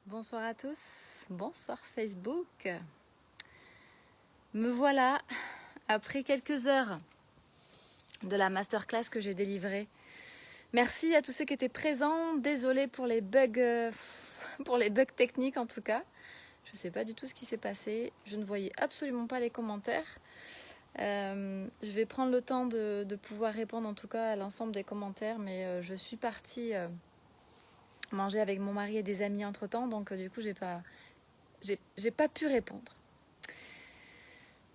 Bonsoir à tous, bonsoir Facebook. Me voilà après quelques heures de la masterclass que j'ai délivrée. Merci à tous ceux qui étaient présents. Désolée pour les bugs, techniques en tout cas. Je ne sais pas du tout ce qui s'est passé. Je ne voyais absolument pas les commentaires. Je vais prendre le temps de pouvoir répondre en tout cas à l'ensemble des commentaires, mais je suis partie manger avec mon mari et des amis entre temps, donc du coup j'ai pas pu répondre.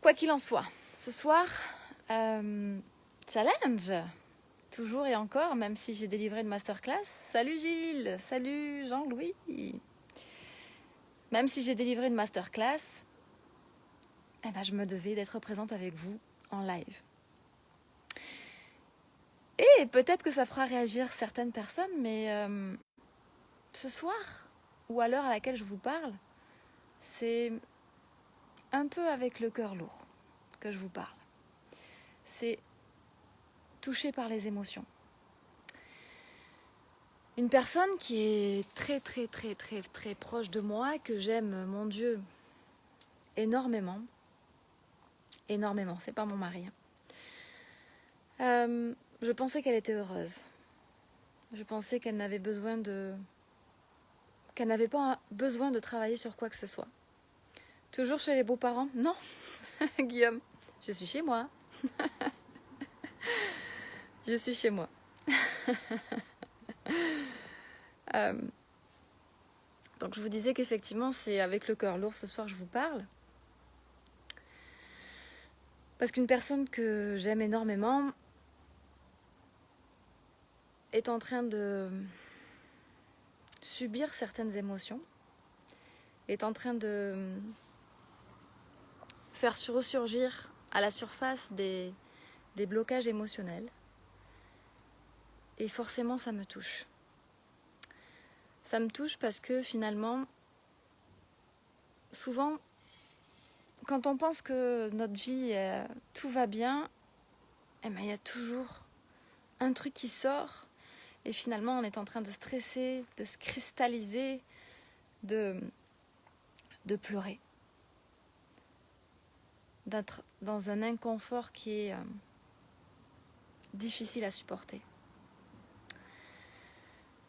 Quoi qu'il en soit, ce soir, challenge, toujours et encore, même si j'ai délivré une masterclass. Salut Gilles, salut Jean-Louis. Même si j'ai délivré une masterclass, je me devais d'être présente avec vous en live. Et peut-être que ça fera réagir certaines personnes, mais ce soir, ou à l'heure à laquelle je vous parle, c'est un peu avec le cœur lourd que je vous parle. C'est touché par les émotions. Une personne qui est très proche de moi, que j'aime, mon Dieu, énormément. Énormément, c'est pas mon mari. Je pensais qu'elle était heureuse. Je pensais qu'elle n'avait pas besoin de travailler sur quoi que ce soit. Toujours chez les beaux-parents? Non, Guillaume, je suis chez moi. Je suis chez moi. Donc je vous disais qu'effectivement c'est avec le cœur lourd ce soir que je vous parle. Parce qu'une personne que j'aime énormément est en train de subir certaines émotions, est en train de faire ressurgir à la surface des blocages émotionnels. Et forcément ça me touche. Ça me touche parce que finalement, souvent, quand on pense que notre vie, tout va bien, il y a toujours un truc qui sort et finalement on est en train de stresser, de se cristalliser, de pleurer. D'être dans un inconfort qui est difficile à supporter.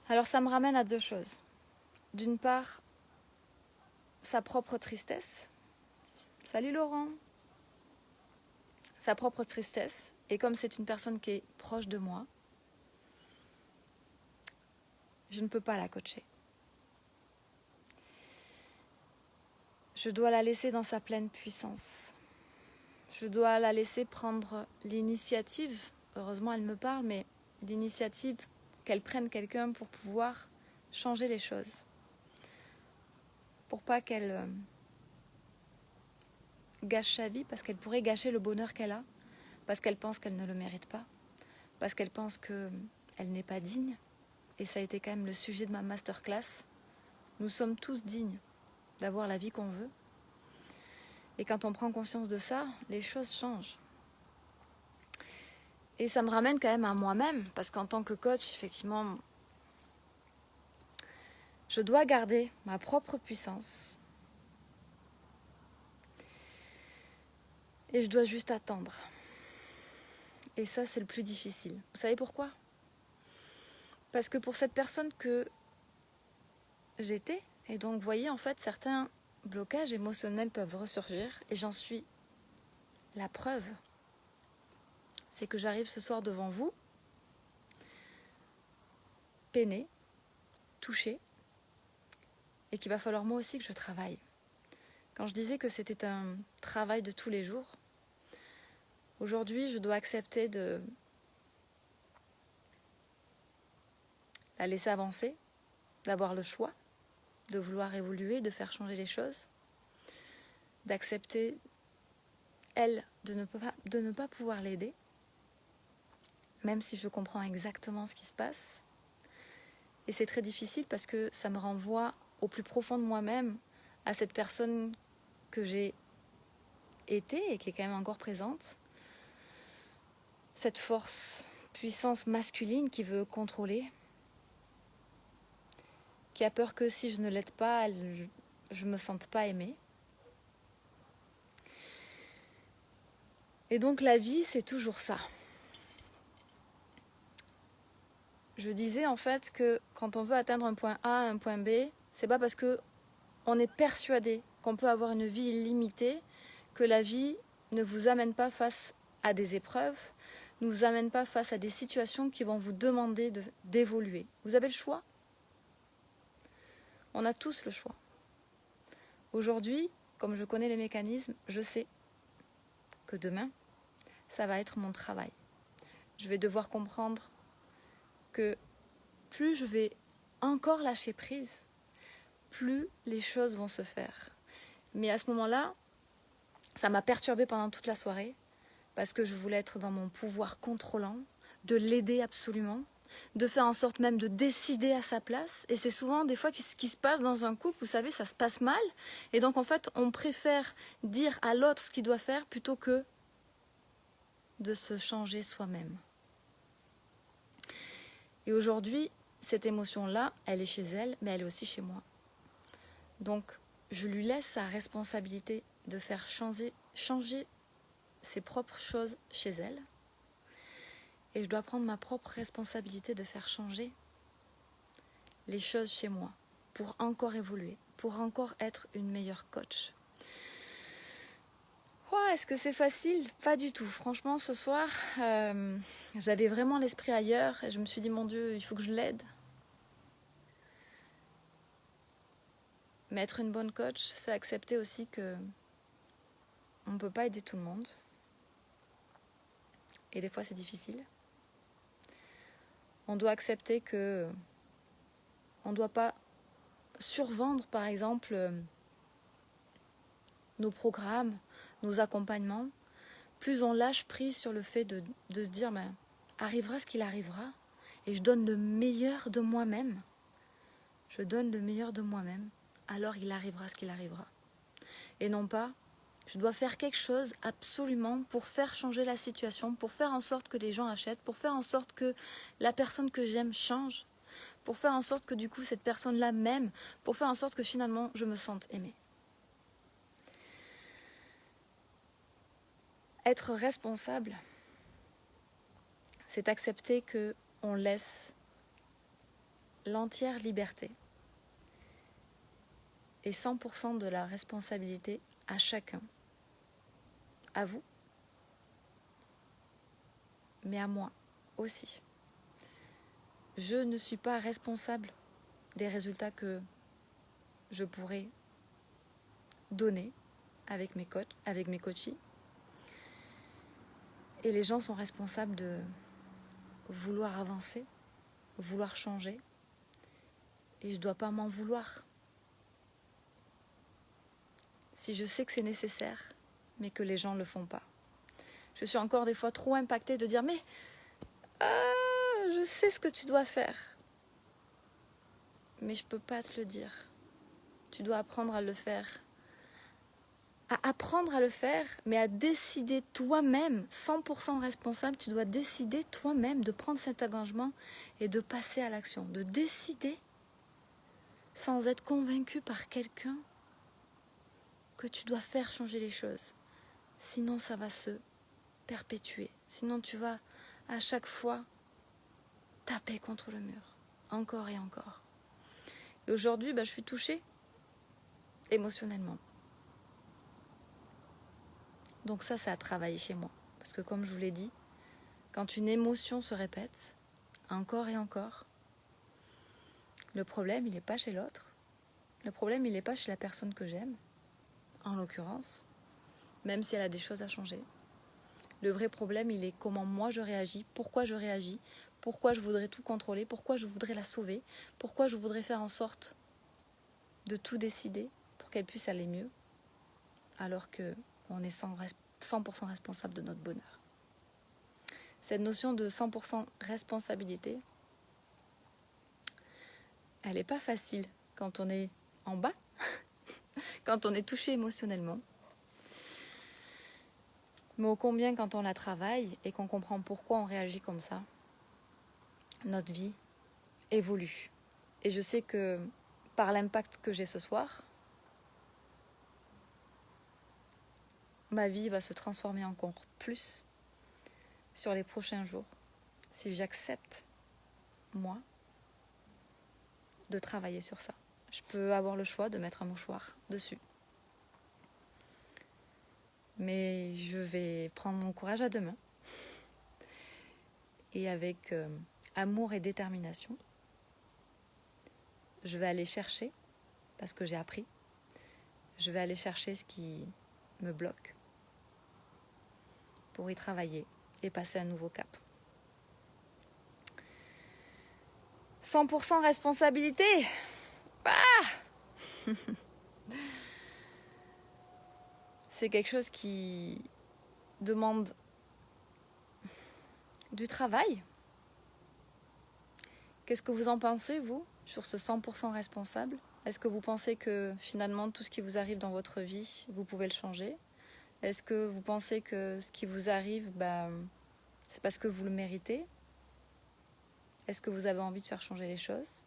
Alors ça me ramène à deux choses. D'une part, sa propre tristesse. Salut Laurent. Sa propre tristesse. Et comme c'est une personne qui est proche de moi, je ne peux pas la coacher. Je dois la laisser dans sa pleine puissance. Je dois la laisser prendre l'initiative. Heureusement, elle me parle, mais l'initiative qu'elle prenne quelqu'un pour pouvoir changer les choses. Pour pas qu'elle gâche sa vie, parce qu'elle pourrait gâcher le bonheur qu'elle a, parce qu'elle pense qu'elle ne le mérite pas, parce qu'elle pense qu'elle n'est pas digne. Et ça a été quand même le sujet de ma masterclass. Nous sommes tous dignes d'avoir la vie qu'on veut. Et quand on prend conscience de ça, les choses changent. Et ça me ramène quand même à moi-même, parce qu'en tant que coach, effectivement, je dois garder ma propre puissance. Et je dois juste attendre. Et ça, c'est le plus difficile. Vous savez pourquoi ? Parce que pour cette personne que j'étais, et donc vous voyez, en fait, certains blocages émotionnels peuvent ressurgir, et j'en suis la preuve. C'est que j'arrive ce soir devant vous, peinée, touchée, et qu'il va falloir moi aussi que je travaille. Quand je disais que c'était un travail de tous les jours, aujourd'hui je dois accepter de la laisser avancer, d'avoir le choix, de vouloir évoluer, de faire changer les choses, d'accepter, elle, de ne pas pouvoir l'aider, même si je comprends exactement ce qui se passe. Et c'est très difficile parce que ça me renvoie au plus profond de moi-même, à cette personne que j'ai été et qui est quand même encore présente. Cette force, puissance masculine qui veut contrôler. qui a peur que si je ne l'aide pas, je ne me sente pas aimée. Et donc la vie, c'est toujours ça. Je disais en fait que quand on veut atteindre un point A, un point B, c'est pas parce que on est persuadé qu'on peut avoir une vie illimitée que la vie ne vous amène pas face à des épreuves, ne vous amène pas face à des situations qui vont vous demander d'évoluer. Vous avez le choix. On a tous le choix. Aujourd'hui, comme je connais les mécanismes, je sais que demain, ça va être mon travail. Je vais devoir comprendre que plus je vais encore lâcher prise, plus les choses vont se faire. Mais à ce moment-là, ça m'a perturbée pendant toute la soirée parce que je voulais être dans mon pouvoir contrôlant, de l'aider absolument, de faire en sorte même de décider à sa place. Et c'est souvent des fois ce qui se passe dans un couple, vous savez, ça se passe mal. Et donc en fait, on préfère dire à l'autre ce qu'il doit faire plutôt que de se changer soi-même. Et aujourd'hui, cette émotion-là, elle est chez elle, mais elle est aussi chez moi. Donc, je lui laisse sa responsabilité de faire changer ses propres choses chez elle. Et je dois prendre ma propre responsabilité de faire changer les choses chez moi pour encore évoluer, pour encore être une meilleure coach. Oh, est-ce que c'est facile? Pas du tout. Franchement, ce soir, j'avais vraiment l'esprit ailleurs et je me suis dit, mon Dieu, il faut que je l'aide. Mais être une bonne coach, c'est accepter aussi que on ne peut pas aider tout le monde. Et des fois, c'est difficile. On doit accepter que on ne doit pas survendre, par exemple, nos programmes, nos accompagnements. Plus on lâche prise sur le fait de se dire, ben, arrivera ce qu'il arrivera, et je donne le meilleur de moi-même. Je donne le meilleur de moi-même, alors il arrivera ce qu'il arrivera. Et non pas, je dois faire quelque chose absolument pour faire changer la situation, pour faire en sorte que les gens achètent, pour faire en sorte que la personne que j'aime change, pour faire en sorte que du coup cette personne-là m'aime, pour faire en sorte que finalement je me sente aimée. Être responsable, c'est accepter qu'on laisse l'entière liberté et 100% de la responsabilité à chacun. À vous, mais à moi aussi. Je ne suis pas responsable des résultats que je pourrais donner avec mes coachs, avec mes coachés. Et les gens sont responsables de vouloir avancer, vouloir changer. Et je ne dois pas m'en vouloir. Si je sais que c'est nécessaire, mais que les gens ne le font pas. Je suis encore des fois trop impactée de dire, mais je sais ce que tu dois faire. Mais je ne peux pas te le dire. Tu dois apprendre à le faire. À apprendre à le faire, mais à décider toi-même, 100% responsable, tu dois décider toi-même de prendre cet engagement et de passer à l'action. De décider sans être convaincu par quelqu'un que tu dois faire changer les choses. Sinon, ça va se perpétuer. Sinon, tu vas à chaque fois taper contre le mur. Encore et encore. Et aujourd'hui, je suis touchée émotionnellement. Donc ça a travaillé chez moi. Parce que comme je vous l'ai dit, quand une émotion se répète, encore et encore, le problème, il n'est pas chez l'autre. Le problème, il n'est pas chez la personne que j'aime, en l'occurrence, même si elle a des choses à changer. Le vrai problème, il est comment moi je réagis, pourquoi je réagis, pourquoi je voudrais tout contrôler, pourquoi je voudrais la sauver, pourquoi je voudrais faire en sorte de tout décider pour qu'elle puisse aller mieux, alors qu'on est 100% responsable de notre bonheur. Cette notion de 100% responsabilité, elle n'est pas facile quand on est en bas, quand on est touché émotionnellement. Mais ô combien quand on la travaille et qu'on comprend pourquoi on réagit comme ça, notre vie évolue. Et je sais que par l'impact que j'ai ce soir, ma vie va se transformer encore plus sur les prochains jours si j'accepte, moi, de travailler sur ça. Je peux avoir le choix de mettre un mouchoir dessus. Mais je vais prendre mon courage à deux mains et avec amour et détermination, je vais aller chercher, parce que j'ai appris, je vais aller chercher ce qui me bloque pour y travailler et passer un nouveau cap. 100% responsabilité. Ah C'est quelque chose qui demande du travail. Qu'est-ce que vous en pensez, vous, sur ce 100% responsable? Est-ce que vous pensez que finalement tout ce qui vous arrive dans votre vie, vous pouvez le changer? Est-ce que vous pensez que ce qui vous arrive, c'est parce que vous le méritez? Est-ce que vous avez envie de faire changer les choses?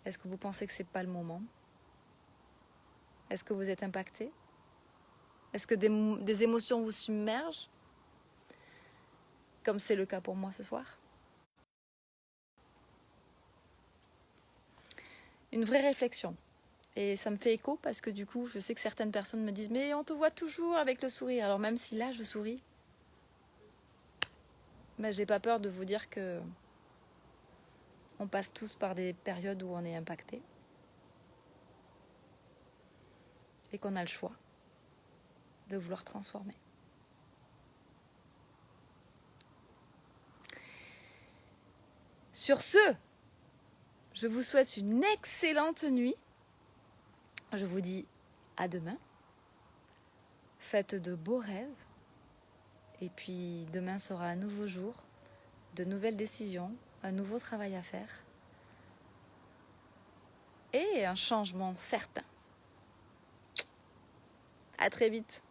Est-ce que vous pensez que c'est pas le moment? Est-ce que vous êtes impacté? Est-ce que des émotions vous submergent? Comme c'est le cas pour moi ce soir. Une vraie réflexion. Et ça me fait écho parce que du coup, je sais que certaines personnes me disent « Mais on te voit toujours avec le sourire ». Alors même si là, je souris, j'ai pas peur de vous dire que on passe tous par des périodes où on est impacté. Et qu'on a le choix de vouloir transformer. Sur ce, je vous souhaite une excellente nuit. Je vous dis à demain. Faites de beaux rêves. Et puis demain sera un nouveau jour, de nouvelles décisions, un nouveau travail à faire. Et un changement certain. À très vite.